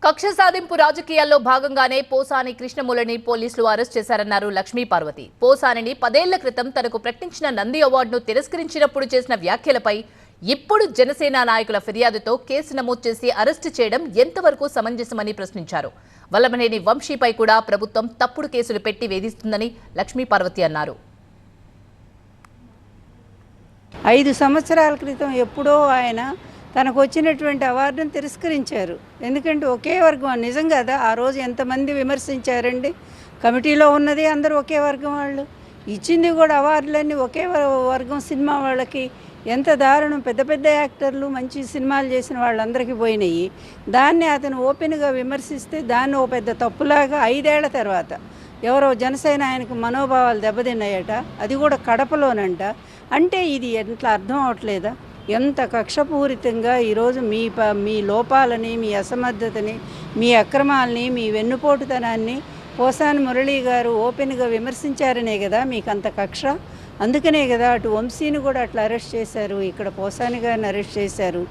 కక్ష సాధింపు రాజకీయాల్లో భాగంగానే పోసాని కృష్ణమూలని పోలీసులు అరెస్ట్ చేశారన్నారు లక్ష్మీ పార్వతి. పోసానిని 10 ఏళ్ల క్రితం తనకు ప్రకటించిన నంది అవార్డును తిరస్కరించినప్పుడు చేసిన వ్యాఖ్యలపై ఇప్పుడు జనసేన నాయకుల ఫిర్యాదుతో కేసు నమోదు చేసి అరెస్టు చేయడం ఎంతవరకు సమంజసమని ప్రశ్నించారు. వల్లభనేని వంశీపై కూడా ప్రభుత్వం తప్పుడు కేసులు పెట్టి వేధిస్తుందని లక్ష్మీ పార్వతి అన్నారు. 5 సంవత్సరాల క్రితం ఎప్పుడో ఆయన తనకు వచ్చినటువంటి అవార్డును తిరస్కరించారు. ఎందుకంటే ఒకే వర్గం, నిజం కదా. ఆ రోజు ఎంతమంది విమర్శించారండి. కమిటీలో ఉన్నది అందరూ ఒకే వర్గం వాళ్ళు, ఇచ్చింది కూడా అవార్డులన్నీ ఒకే వర్గం సినిమా వాళ్ళకి. ఎంత దారుణం. పెద్ద పెద్ద యాక్టర్లు, మంచి సినిమాలు చేసిన వాళ్ళందరికీ పోయినాయి. దాన్ని అతను ఓపెన్గా విమర్శిస్తే దాన్ని ఓ పెద్ద తప్పులాగా 5 ఏళ్ల తర్వాత ఎవరో జనసేన ఆయనకు మనోభావాలు దెబ్బతిన్నాయట, అది కూడా కడపలోనంట. అంటే ఇది ఎట్లా అర్థం అవట్లేదా? ఎంత కక్షపూరితంగా ఈరోజు మీ లోపాలని, మీ అసమర్థతని, మీ అక్రమాలని, మీ వెన్నుపోటుతనాన్ని పోసాని మురళీ గారు ఓపెన్గా విమర్శించారనే కదా మీకు అంత కక్ష. అందుకనే కదా అటు వంశీని కూడా అట్లా అరెస్ట్ చేశారు, ఇక్కడ పోసాని గారిని అరెస్ట్ చేశారు.